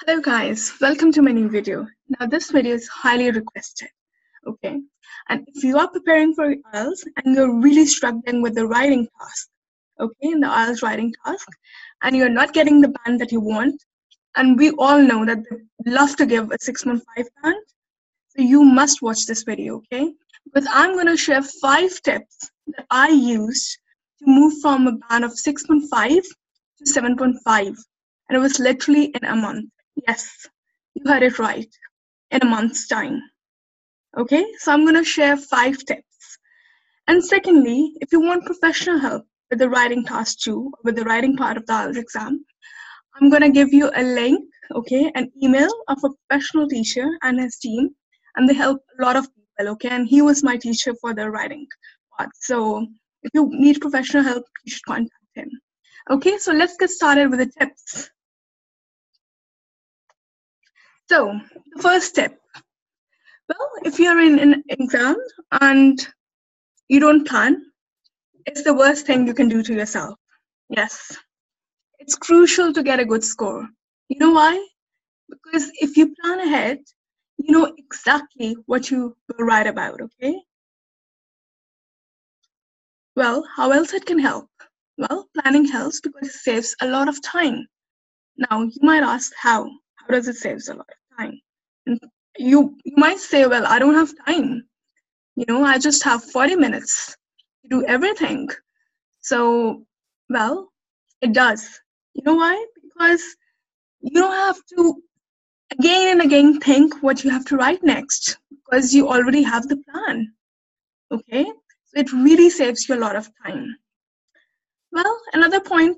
Hello guys, welcome to my new video. Now this video is highly requested, okay? And if you are preparing for IELTS and you're really struggling with the writing task, okay, in the IELTS writing task, and you're not getting the band that you want, and we all know that they love to give a 6.5 band, so you must watch this video, okay? Because I'm going to share 5 tips that I used to move from a band of 6.5 to 7.5, and it was literally in a month. Yes, you heard it right, in a month's time. Okay, so I'm going to share 5 tips. And secondly, if you want professional help with the writing task too, with the writing part of the IELTS exam, I'm going to give you a link, okay, an email of a professional teacher and his team, and they help a lot of people, okay, and he was my teacher for the writing part. So if you need professional help, you should contact him. Okay, so let's get started with the tips. So, the first tip. Well, if you're in an exam and you don't plan, it's the worst thing you can do to yourself. Yes, it's crucial to get a good score. You know why? Because if you plan ahead, you know exactly what you will write about, okay? Well, how else it can help? Well, planning helps because it saves a lot of time. Now, you might ask how? How does it save a lot of time? And you might say, well, I don't have time. You know, I just have 40 minutes to do everything. So, well, it does. You know why? Because you don't have to again and again think what you have to write next because you already have the plan. Okay? So it really saves you a lot of time. Well, another point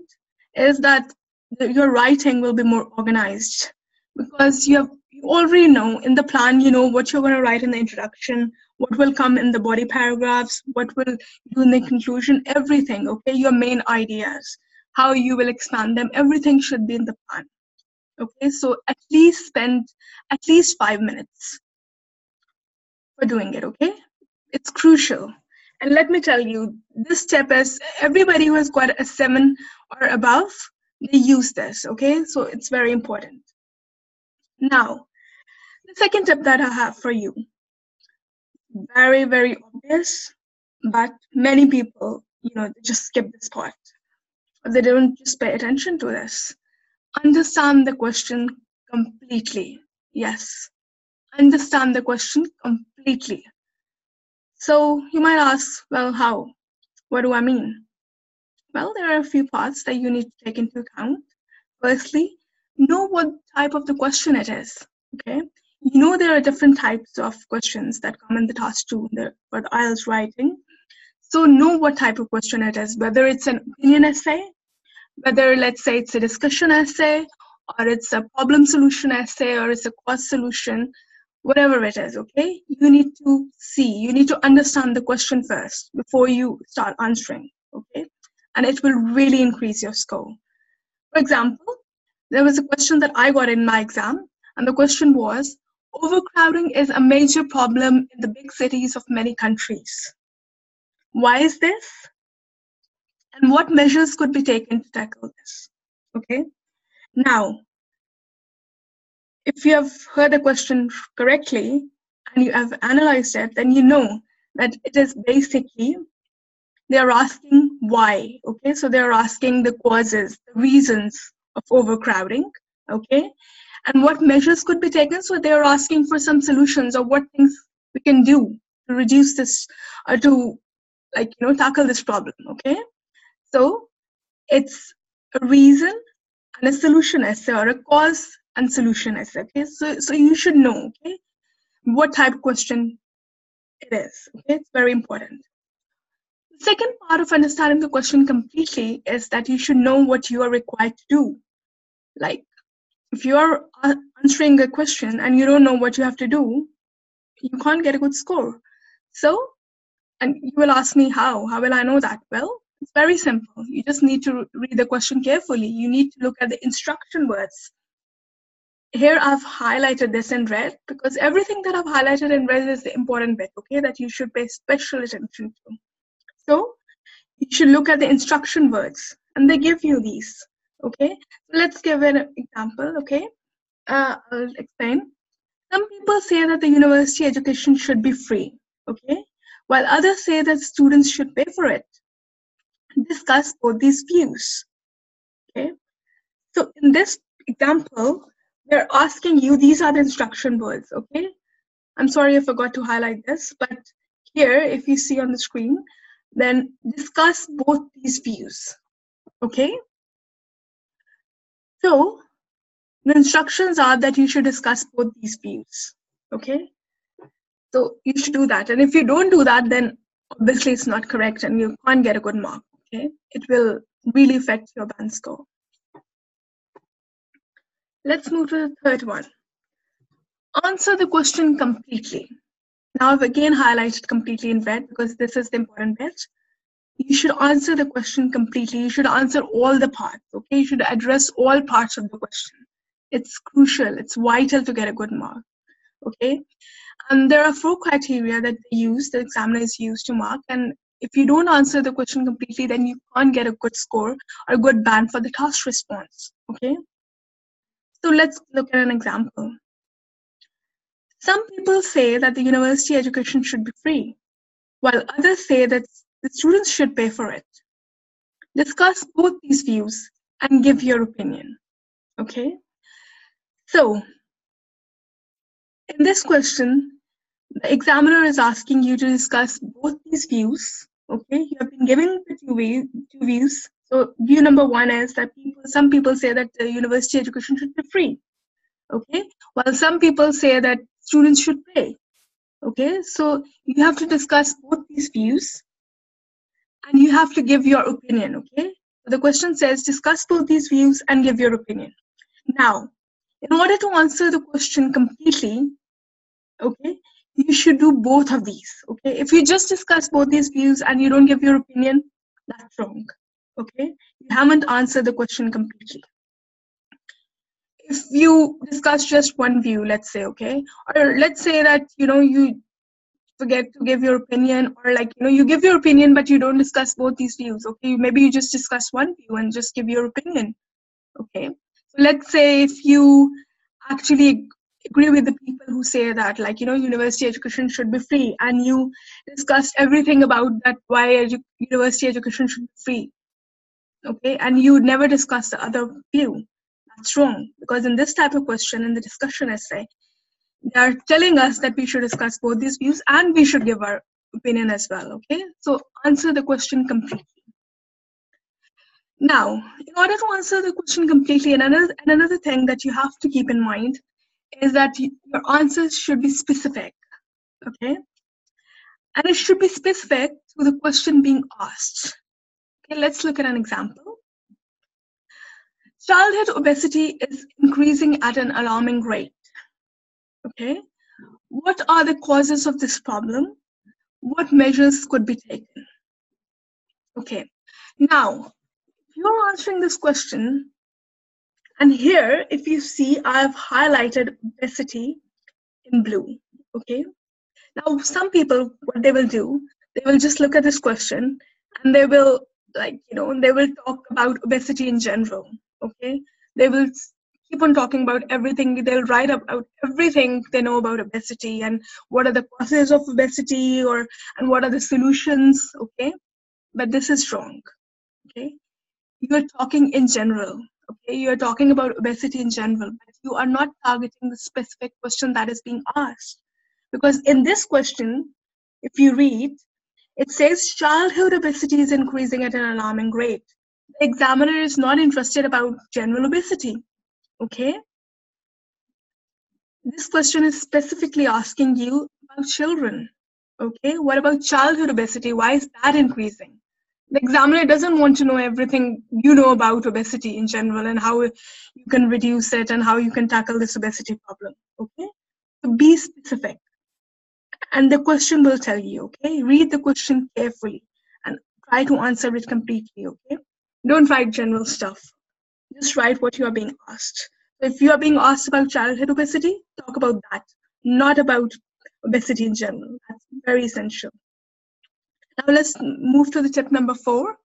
is that your writing will be more organized because you already know in the plan, you know what you're going to write in the introduction, what will come in the body paragraphs, what will do in the conclusion, everything, okay? Your main ideas, how you will expand them, everything should be in the plan. Okay, so at least spend at least 5 minutes for doing it, okay? It's crucial. And let me tell you, this step is everybody who has got a 7 or above, they use this, okay? So it's very important. Now, the second tip that I have for you, very, very obvious, but many people, they just skip this part. They don't just pay attention to this. Understand the question completely. Yes, understand the question completely. So you might ask, well, how? What do I mean? Well, there are a few parts that you need to take into account. Firstly, know what type of the question it is, okay? You know there are different types of questions that come in the task 2 for the IELTS writing. So know what type of question it is, whether it's an opinion essay, whether let's say it's a discussion essay, or it's a problem solution essay, or it's a course solution, whatever it is, okay? You need to understand the question first before you start answering, okay? And it will really increase your score. For example, there was a question that I got in my exam, and the question was, overcrowding is a major problem in the big cities of many countries. Why is this? And what measures could be taken to tackle this? Okay. Now, if you have heard the question correctly and you have analyzed it, then you know that it is basically they're asking why. Okay, so they're asking the causes, the reasons of overcrowding. Okay, and what measures could be taken. So they're asking for some solutions or what things we can do to reduce this or to tackle this problem. Okay, so it's a reason and a solution essay or a cause and solution essay. Okay, so you should know, okay, what type of question it is. Okay, it's very important. The second part of understanding the question completely is that you should know what you are required to do. Like if you are answering a question and you don't know what you have to do, you can't get a good score. So, and you will ask me how will I know that? Well, it's very simple. You just need to read the question carefully. You need to look at the instruction words. Here I've highlighted this in red because everything that I've highlighted in red is the important bit, okay, that you should pay special attention to. So you should look at the instruction words and they give you these, okay. So let's give an example, okay. I'll explain. Some people say that the university education should be free, okay, while others say that students should pay for it. Discuss both these views, okay. So in this example, they're asking you, these are the instruction words, okay. I'm sorry I forgot to highlight this, but here, if you see on the screen, then discuss both these views, okay. So the instructions are that you should discuss both these views, okay. So you should do that. And if you don't do that, then obviously it's not correct and you can't get a good mark, okay? It will really affect your band score. Let's move to the third one. Answer the question completely. Now I've again highlighted completely in red because this is the important bit. You should answer the question completely. You should answer all the parts, okay? You should address all parts of the question. It's crucial, it's vital to get a good mark, okay? And there are 4 criteria that the examiners use to mark. And if you don't answer the question completely, then you can't get a good score or a good band for the task response, okay? So let's look at an example. Some people say that the university education should be free, while others say that the students should pay for it. Discuss both these views and give your opinion, okay? So in this question, the examiner is asking you to discuss both these views, okay? You have been given the two views. So view number 1 is that some people say that the university education should be free, okay? While some people say that students should pay, okay? So you have to discuss both these views and you have to give your opinion, okay? The question says discuss both these views and give your opinion. Now, in order to answer the question completely, okay, you should do both of these, okay? If you just discuss both these views and you don't give your opinion, that's wrong, okay? You haven't answered the question completely. If you discuss just one view, let's say, okay, or let's say that, you forget to give your opinion, or like, you give your opinion, but you don't discuss both these views, okay? Maybe you just discuss one view and just give your opinion, okay? So let's say if you actually agree with the people who say that, like, university education should be free, and you discussed everything about that, why university education should be free, okay, and you never discuss the other view. That's wrong, because in this type of question, in the discussion essay, they are telling us that we should discuss both these views and we should give our opinion as well, okay? So answer the question completely. Now, in order to answer the question completely, and another thing that you have to keep in mind is that your answers should be specific, okay? And it should be specific to the question being asked. Okay, let's look at an example. Childhood obesity is increasing at an alarming rate, okay? What are the causes of this problem? What measures could be taken? Okay, now, if you're answering this question, and here, if you see, I've highlighted obesity in blue, okay? Now, some people, what they will do, they will just look at this question and they will, like, they will talk about obesity in general, okay? They will keep on talking about everything. They'll write about everything they know about obesity and what are the causes of obesity and what are the solutions, okay? But this is wrong, okay? You're talking in general, okay? You're talking about obesity in general, but you are not targeting the specific question that is being asked. Because in this question, if you read, it says childhood obesity is increasing at an alarming rate. The examiner is not interested about general obesity, okay? This question is specifically asking you about children, okay? What about childhood obesity? Why is that increasing? The examiner doesn't want to know everything you know about obesity in general and how you can reduce it and how you can tackle this obesity problem, okay? So be specific. And the question will tell you, okay? Read the question carefully and try to answer it completely, okay? Don't write general stuff. Just write what you are being asked. So if you are being asked about childhood obesity, talk about that, not about obesity in general. That's very essential. Now let's move to the tip number 4.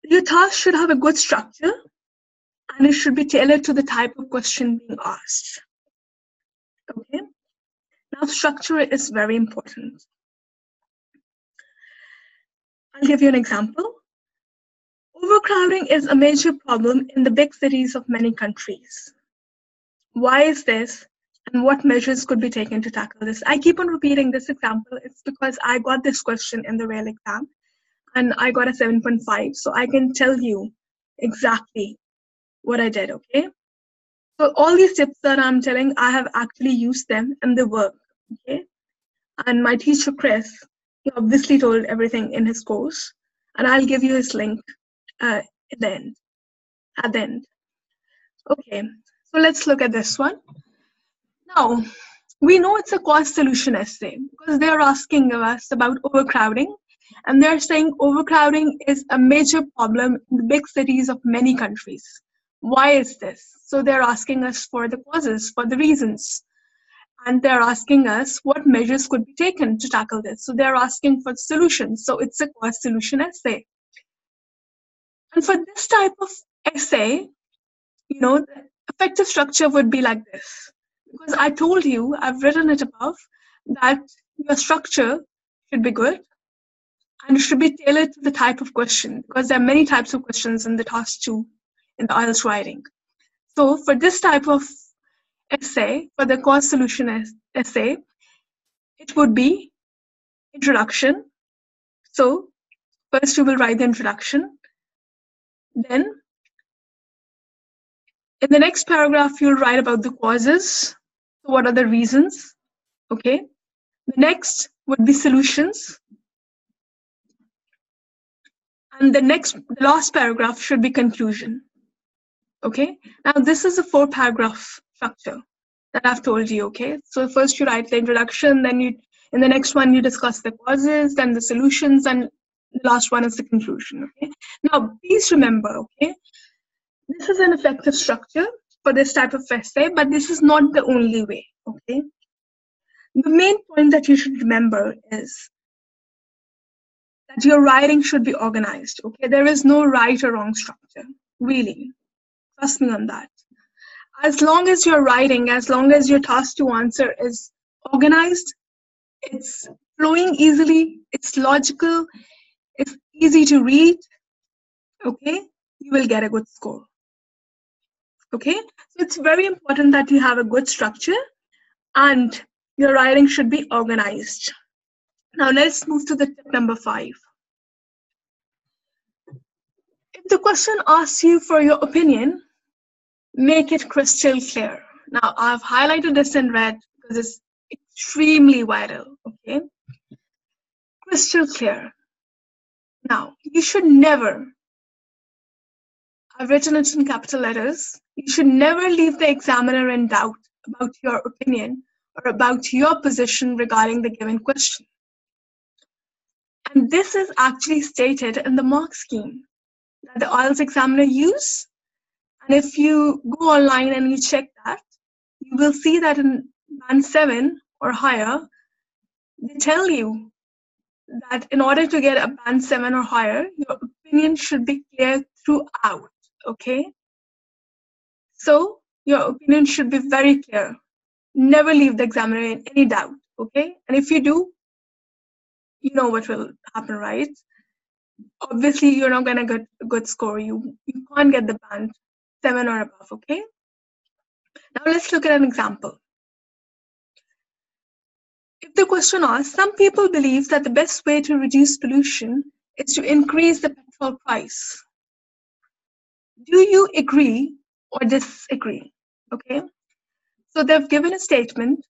Your task should have a good structure and it should be tailored to the type of question being asked. Okay. Now, structure is very important. I'll give you an example. Overcrowding is a major problem in the big cities of many countries. Why is this, and what measures could be taken to tackle this? I keep on repeating this example. It's because I got this question in the real exam, and I got a 7.5, so I can tell you exactly what I did, okay? So all these tips that I'm telling, I have actually used them and they work, okay? And my teacher, Chris, he obviously told everything in his course, and I'll give you his link at the end. Okay, so let's look at this one. Now, we know it's a cost solution essay because they're asking us about overcrowding, and they're saying overcrowding is a major problem in the big cities of many countries. Why is this? So they're asking us for the causes, for the reasons, and they're asking us what measures could be taken to tackle this. So they're asking for solutions. So it's a cost solution essay. And for this type of essay, the effective structure would be like this. Because I told you, I've written it above, that your structure should be good and it should be tailored to the type of question, because there are many types of questions in the task 2 in the IELTS writing. So for this type of essay, for the cost solution essay, it would be introduction. So first you will write the introduction. Then in the next paragraph, you'll write about the causes. So what are the reasons? Okay. The next would be solutions. And the last paragraph should be conclusion. Okay. Now this is a 4-paragraph structure that I've told you. Okay. So first you write the introduction, then in the next one you discuss the causes, then the solutions, and the last one is the conclusion. Okay. Now please remember, okay, this is an effective structure for this type of essay, but this is not the only way. Okay. The main point that you should remember is that your writing should be organized. Okay, there is no right or wrong structure, really. Trust me on that. As long as you're writing, as long as your task to answer is organized, it's flowing easily, it's logical, it's easy to read, okay, you will get a good score. Okay, so it's very important that you have a good structure and your writing should be organized. Now let's move to the tip number 5. If the question asks you for your opinion, make it crystal clear. Now I've highlighted this in red because it's extremely vital, okay? Crystal clear. Now, you should never, I've written it in capital letters, you should never leave the examiner in doubt about your opinion or about your position regarding the given question. And this is actually stated in the mark scheme that the IELTS examiner use. And if you go online and you check that, you will see that in band 7 or higher, they tell you that in order to get a band 7 or higher, your opinion should be clear throughout, okay? So your opinion should be very clear. Never leave the examiner in any doubt, okay? And if you do, you know what will happen, right? Obviously, you're not gonna get a good score. You can't get the band 7 or above, okay? Now let's look at an example. If the question asks, some people believe that the best way to reduce pollution is to increase the petrol price. Do you agree or disagree? Okay, so they've given a statement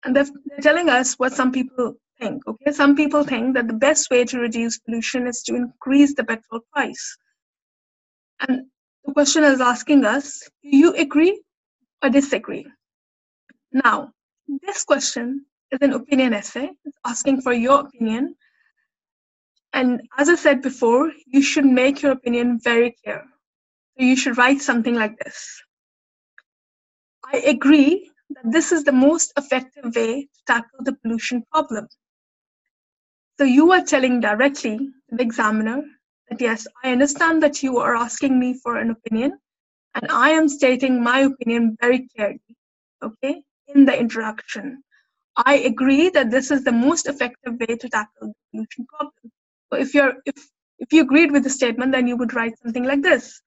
and they're telling us what some people think. Okay, some people think that the best way to reduce pollution is to increase the petrol price. And the question is asking us, do you agree or disagree? Now, this question is an opinion essay. It's asking for your opinion. And as I said before, you should make your opinion very clear. So you should write something like this. I agree that this is the most effective way to tackle the pollution problem. So you are telling directly to the examiner that, yes, I understand that you are asking me for an opinion, and I am stating my opinion very clearly, okay, in the introduction. I agree that this is the most effective way to tackle the pollution problem. So if you agreed with the statement, then you would write something like this.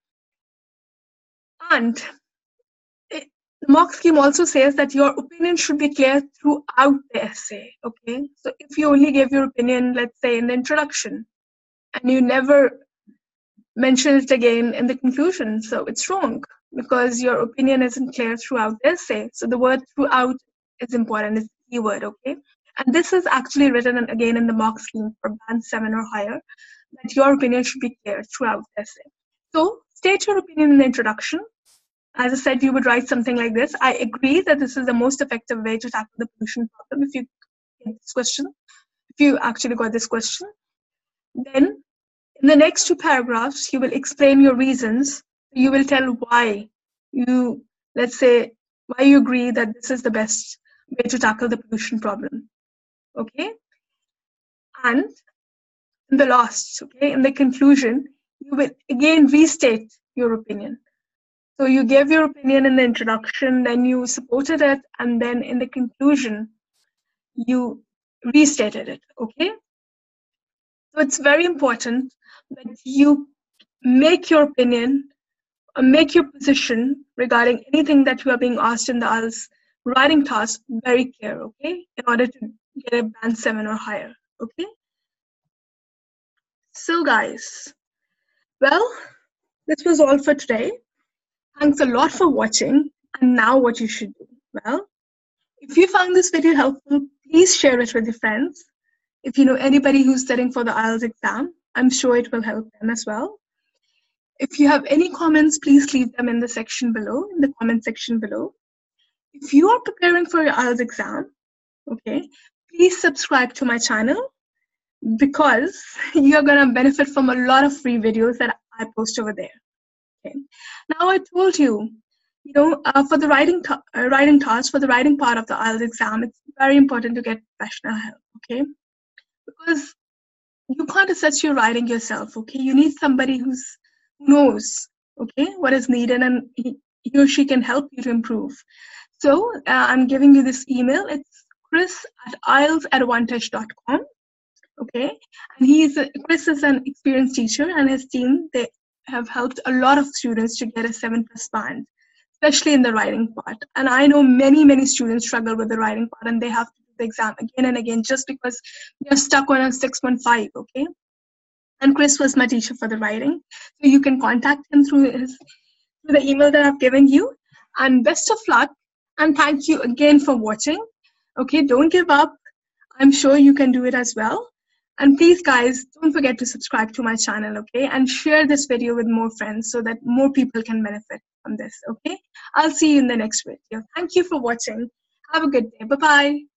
And the mock scheme also says that your opinion should be clear throughout the essay, okay? So if you only gave your opinion, let's say in the introduction, and you never mention it again in the conclusion, so it's wrong because your opinion isn't clear throughout the essay. So the word throughout is important, is the key word, okay? And this is actually written again in the mock scheme for band 7 or higher, that your opinion should be clear throughout the essay. So state your opinion in the introduction. As I said, you would write something like this. I agree that this is the most effective way to tackle the pollution problem. If you get this question, if you actually got this question, then in the next 2 paragraphs, you will explain your reasons. You will tell why you, let's say, why you agree that this is the best way to tackle the pollution problem. Okay? And in the last, okay, in the conclusion, you will again restate your opinion. So you gave your opinion in the introduction, then you supported it, and then in the conclusion, you restated it, okay? So it's very important that you make your opinion, make your position regarding anything that you are being asked in the IELTS writing task very clear, okay? In order to get a band 7 or higher, okay? So guys, well, this was all for today. Thanks a lot for watching. And now what you should do? Well, if you found this video helpful, please share it with your friends. If you know anybody who's studying for the IELTS exam, I'm sure it will help them as well. If you have any comments, please leave them in the section below, in the comment section below. If you are preparing for your IELTS exam, okay, please subscribe to my channel because you're gonna benefit from a lot of free videos that I post over there. Okay. Now I told you, for the writing task, for the writing part of the IELTS exam, it's very important to get professional help, okay? Because you can't assess your writing yourself, okay? You need somebody who knows, okay, what is needed, and he or she can help you to improve. So I'm giving you this email. It's chris@ieltsadvantage.com, okay? And Chris is an experienced teacher, and his team, they have helped a lot of students to get a 7+ band, especially in the writing part. And I know many students struggle with the writing part, and they have to do the exam again and again just because they're stuck on a 6.5, okay? And Chris was my teacher for the writing. So you can contact him through the email that I've given you. And best of luck, and thank you again for watching. Okay, don't give up. I'm sure you can do it as well. And please, guys, don't forget to subscribe to my channel, okay? And share this video with more friends so that more people can benefit from this, okay? I'll see you in the next video. Thank you for watching. Have a good day. Bye-bye.